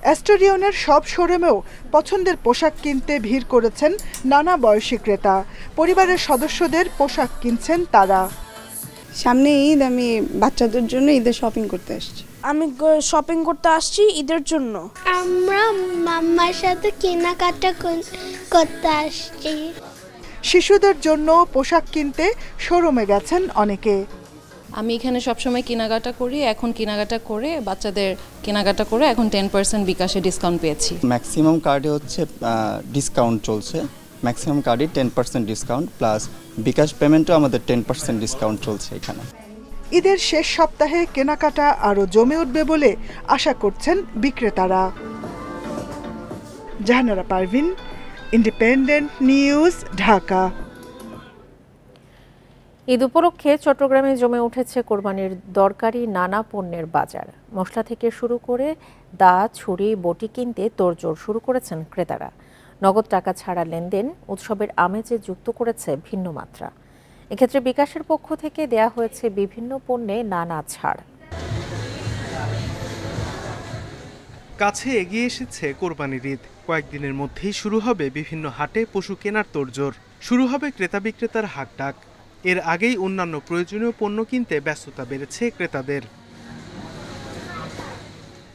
অ্যাস্টোরিয়নের সব শোরুমেও পছন্দের পোশাক কিনতে ভিড় করেছেন নানা বয়সী ক্রেতা। পরিবারের সদস্যদের পোশাক কিনছেন তারা। সামনে ঈদ, আমি বাচ্চাদের জন্য ঈদের শপিং করতে আসছি। আমি শপিং করতে আসছি ঈদের জন্য। আমরা মাম্মার সাথে কেনাকাটা করতে আসছি। শিশুদের জন্য পোশাক কিনতে শোরুমে গেছেন অনেকে। আমি এখানে সবসময় কেনাকাটা করি, এখন কেনাকাটা করে বাচ্চাদের কেনাকাটা করে এখন 10% বিকাশে ডিসকাউন্ট পেয়েছি। ম্যাক্সিমাম কার্ডে হচ্ছে ডিসকাউন্ট চলছে, ম্যাক্সিমাম কার্ডে 10% ডিসকাউন্ট প্লাস বিকাশ পেমেন্টও আমাদের 10% ডিসকাউন্ট চলছে এখানে। ঈদের শেষ সপ্তাহে কেনাকাটা আরও জমে উঠবে বলে আশা করছেন বিক্রেতারা। Jahanara Parvin, independent news, Dhaka. ঈদ উপলক্ষে চট্টগ্রামে জমে উঠেছে কোরবানির দরকারি নানা পণ্যের বাজার। মশলা থেকে শুরু করে দা, ছুরি, বটি কিনতে তোড়জোড় শুরু করেছেন ক্রেতারা। নগদ টাকা ছাড়া লেনদেন উৎসবের আমেজে যুক্ত করেছে ভিন্ন মাত্রা। এক্ষেত্রে বিকাশের পক্ষ থেকে দেয়া হয়েছে বিভিন্ন পণ্যে নানা ছাড়। কাছে এগিয়ে এসেছে কোরবানির ঈদ। কয়েকদিনের মধ্যেই শুরু হবে বিভিন্ন হাটে পশু কেনার তোড়জোড়। শুরু হবে ক্রেতা বিক্রেতার হাকডাক। এর আগেই অন্যান্য প্রয়োজনীয় পণ্য কিনতে ব্যস্ততা বেড়েছে ক্রেতাদের।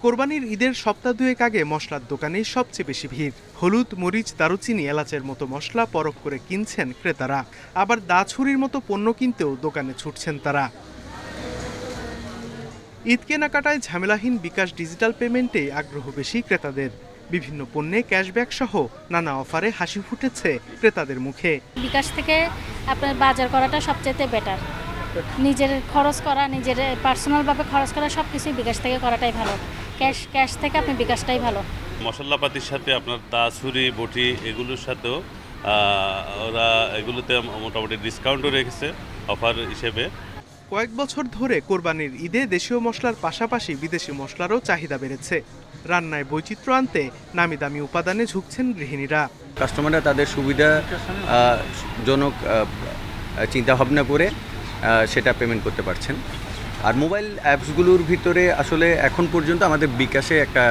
কোরবানির ঈদের সপ্তাহ দুয়েক আগে মশলার দোকানে সবচেয়ে বেশি ভিড়। হলুদ, মরিচ, দারুচিনি, এলাচের মতো মশলা পরখ করে কিনছেন ক্রেতারা। আবার দা ছুরির মতো পণ্য কিনতেও দোকানে ছুটছেন তারা। ঈদ কেনাকাটায় ঝামেলাহীন বিকাশ ডিজিটাল পেমেন্টে আগ্রহ বেশি ক্রেতাদের। বিভিন্ন পণ্যে ক্যাশব্যাক সহ নানা অফারে হাসি ফুটেছে ক্রেতাদের মুখে। বিকাশ থেকে আপনার বাজার করাটা সবচেয়ে বেটার। নিজের খরচ করা, নিজের পার্সোনালভাবে খরচ করা সবকিছুই বিকাশ থেকে করাটাই ভালো। ক্যাশ থেকে আপনি বিকাশটাই ভালো। মশলাপাতির সাথে আপনার দা ছুরি, বটি এগুলোর সাথেও ওরা এগুলোতে মোটামুটি ডিসকাউন্টও রেখেছে অফার হিসেবে। কয়েক বছর ধরে কোরবানির ঈদে দেশীয় মশলার পাশাপাশি বিদেশি মশলারও চাহিদা বেড়েছে। রান্নায় বৈচিত্র্য আনতে নামি দামি উপাদানে ঝুঁকছেন গৃহিণীরা। কাস্টমাররা তাদের সুবিধাজনক চিন্তাভাবনা করে সেটা পেমেন্ট করতে পারছেন। আর মোবাইল অ্যাপসগুলোর ভিতরে আসলে এখন পর্যন্ত আমাদের বিকাশে একটা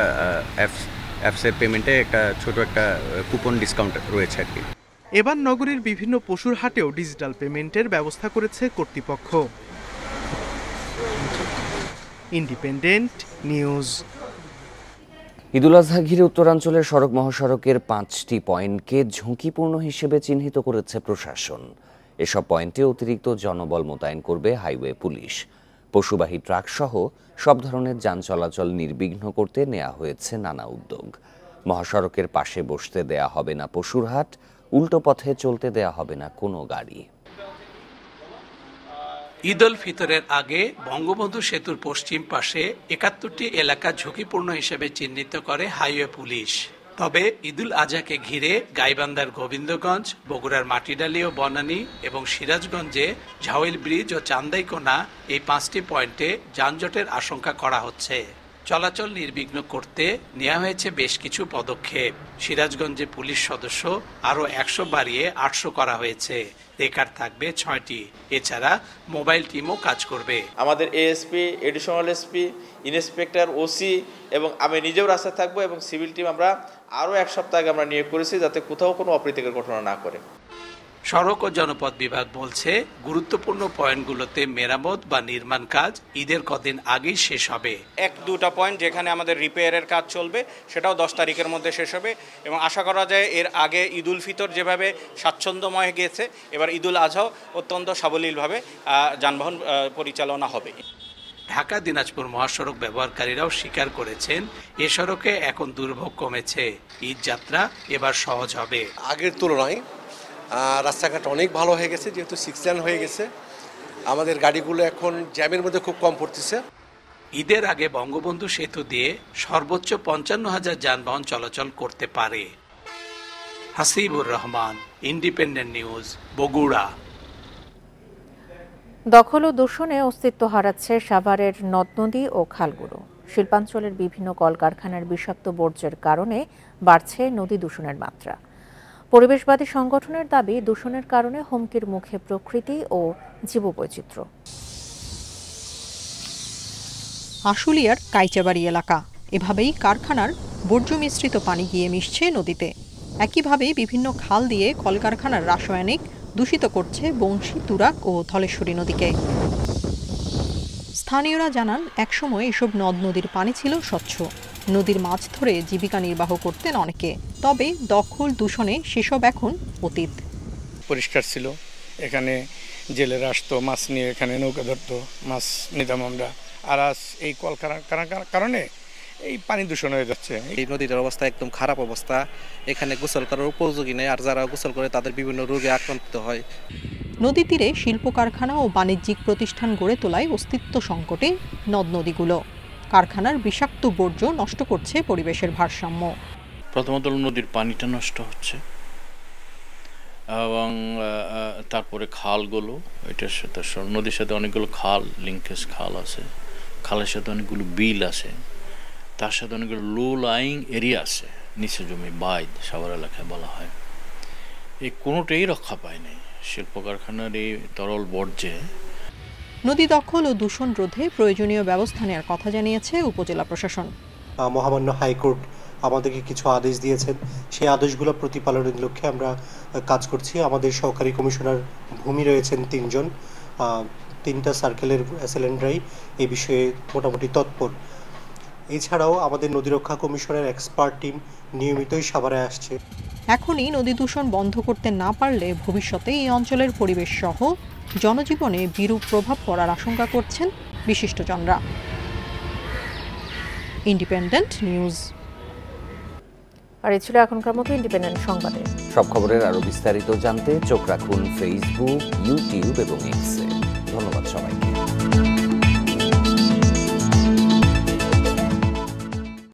অ্যাপসের পেমেন্টে একটা ছোট একটা কুপন ডিসকাউন্ট রয়েছে আর কি। এবার নগরীর বিভিন্ন পশুর হাটেও ডিজিটাল পেমেন্টের ব্যবস্থা করেছে কর্তৃপক্ষ। Independent news. ঈদুল আজহা ঘিরে উত্তরাঞ্চলের সড়ক মহাসড়কের 5টি পয়েন্টকে ঝুঁকিপূর্ণ হিসেবে চিহ্নিত করেছে প্রশাসন। এসব পয়েন্টে অতিরিক্ত জনবল মোতায়েন করবে হাইওয়ে পুলিশ। পশুবাহী ট্রাক সহ সব ধরনের যান চলাচল নির্বিঘ্ন করতে নেওয়া হয়েছে নানা উদ্যোগ। মহাসড়কের পাশে বসতে দেয়া হবে না পশুর হাট, উল্টো পথে চলতে দেয়া হবে না কোনো গাড়ি। ঈদ উল ফিতরের আগে বঙ্গবন্ধু সেতুর পশ্চিম পাশে ৭১টি এলাকা ঝুঁকিপূর্ণ হিসেবে চিহ্নিত করে হাইওয়ে পুলিশ। তবে ঈদুল আজহাকে ঘিরে গাইবান্ধার গোবিন্দগঞ্জ, বগুড়ার মাটিডালি ও বনানী এবং সিরাজগঞ্জে ঝাউইল ব্রিজ ও চান্দাইকোনা এই 5টি পয়েন্টে যানজটের আশঙ্কা করা হচ্ছে। চলাচল নির্বিঘ্ন করতে নেওয়া হয়েছে বেশ কিছু পদক্ষেপ। সিরাজগঞ্জে পুলিশ সদস্য আরও 100 বাড়িয়ে 800 করা হয়েছে। রেকার থাকবে 6টি। এছাড়া মোবাইল টিমও কাজ করবে। আমাদের ASP, additional SP, inspector, OC এবং আমি নিজেও রাস্তায় থাকবো এবং সিভিল টিম আমরা আরও 1 সপ্তাহ আগে আমরা নিয়োগ করেছি যাতে কোথাও কোনো অপ্রীতিকর ঘটনা না করে। সড়ক ও জনপথ বিভাগ বলছে গুরুত্বপূর্ণ পয়েন্টগুলোতে মেরামত বা নির্মাণ কাজ ঈদের কদিন আগেই শেষ হবে। 1-2টা পয়েন্ট যেখানে আমাদের রিপেয়ারের কাজ চলবে সেটাও 10 তারিখের মধ্যে শেষ হবে এবং আশা করা যায় এর আগে ঈদ উল ফিতর যেভাবে স্বাচ্ছন্দ্যময় গিয়েছে এবার ঈদুল আজহাও অত্যন্ত সাবলীলভাবে যানবাহন পরিচালনা হবে। ঢাকা দিনাজপুর মহাসড়ক ব্যবহারকারীরাও স্বীকার করেছেন এ সড়কে এখন দুর্ভোগ কমেছে। ঈদ যাত্রা এবার সহজ হবে। আগের তুলনায় রাস্তাঘাট অনেক ভালো হয়ে গেছে, যেহেতু 6 লেন হয়ে গেছে আমাদের গাড়িগুলো এখন জ্যামের মধ্যে খুব কম পড়তেছে। ঈদের আগে বঙ্গবন্ধু সেতু দিয়ে সর্বোচ্চ 55,000 যানবাহন চলাচল করতে পারে। Hasibur Rahman, independent news, Bogura. দখল ও দূষণে অস্তিত্ব হারাচ্ছে সাভারের নদ নদী ও খালগুলো। শিল্পাঞ্চলের বিভিন্ন কলকারখানার বিষাক্ত বর্জ্যের কারণে বাড়ছে নদী দূষণের মাত্রা। পরিবেশবাদী সংগঠনের দাবি, দূষণের কারণে হুমকির মুখে প্রকৃতি ও জীববৈচিত্র্য। আশুলিয়ার কাইচাবাড়ি এলাকা, এভাবেই কারখানার বর্জ্য মিশ্রিত পানি গিয়ে মিশছে নদীতে। একইভাবে বিভিন্ন খাল দিয়ে কলকারখানার রাসায়নিক দূষিত করছে বংশী, তুরাগ ও ধলেশ্বরী নদীকে। স্থানীয়রা জানান, একসময় এসব নদ নদীর পানি ছিল স্বচ্ছ। নদীর মাছ ধরে জীবিকা নির্বাহ করতেন অনেকে। তবে দখল দূষণে সেসব এখন অতীত। পরিষ্কার ছিল, এখানে জেলেরা আসতো মাছ নিয়ে, এখানে নৌকা ধরতো, মাছ নিতাম আমরা। আর আজ এই কলকারখানার কারণে এই পানি দূষণ হয়ে যাচ্ছে। এই নদীটার অবস্থা একদম খারাপ অবস্থা। এখানে গোসল করার উপযোগী নেই, আর যারা গোসল করে তাদের বিভিন্ন রোগে আক্রান্ত হয়। নদী তীরে শিল্প কারখানা ও বাণিজ্যিক প্রতিষ্ঠান গড়ে তোলায় অস্তিত্ব সংকটে নদ নদীগুলো। কারখানার বিষাক্ত বর্জ্য নষ্ট করছে পরিবেশের ভারসাম্য। প্রথমত নদীর পানিটা নষ্ট হচ্ছে এবং তারপরে খালগুলো, এটার সাথে নদীর সাথে অনেকগুলো খাল, লিঙ্কেজ খাল আছে, খালের সাথে অনেকগুলো বিল আছে, তার সাথে অনেকগুলো লো লাইং এরিয়া আছে, নিচে জমি বাইদ সাভার এলাকায় বলা হয়। এই কোনোটাই রক্ষা পায় নাই শিল্প কারখানার এই তরল বর্জ্যে। নদী দখল ও দূষণ রোধে প্রয়োজনীয় ব্যবস্থা নেওয়ার কথা জানিয়েছে উপজেলা প্রশাসন। মহামান্য হাইকোর্ট আমাদেরকে কিছু আদেশ দিয়েছেন, সেই আদেশগুলো প্রতিপালনের লক্ষ্যে আমরা কাজ করছি। আমাদের সহকারী কমিশনার ভূমি রয়েছেন 3 জন, 3টা সার্কেলের অ্যাসেলেন্টরাই এই বিষয়ে মোটামুটি তৎপর। এছাড়াও আমাদের নদী রক্ষা কমিশনের এক্সপার্ট টিম নিয়মিতই সাভারে আসছে। এখনই নদী দূষণ বন্ধ করতে না পারলে ভবিষ্যতে এই অঞ্চলের পরিবেশ সহ জনজীবনে বিরূপ প্রভাব পড়ার আশঙ্কা করছেন বিশিষ্টজনরা। Independent news. আর এই ছিল এখনকার মতো ইন্ডিপেন্ডেন্ট সংবাদে। সব খবরের আরো বিস্তারিত জানতে চোখ রাখুন ফেসবুক, ইউটিউব এবং এক্সে। ধন্যবাদ সবাইকে।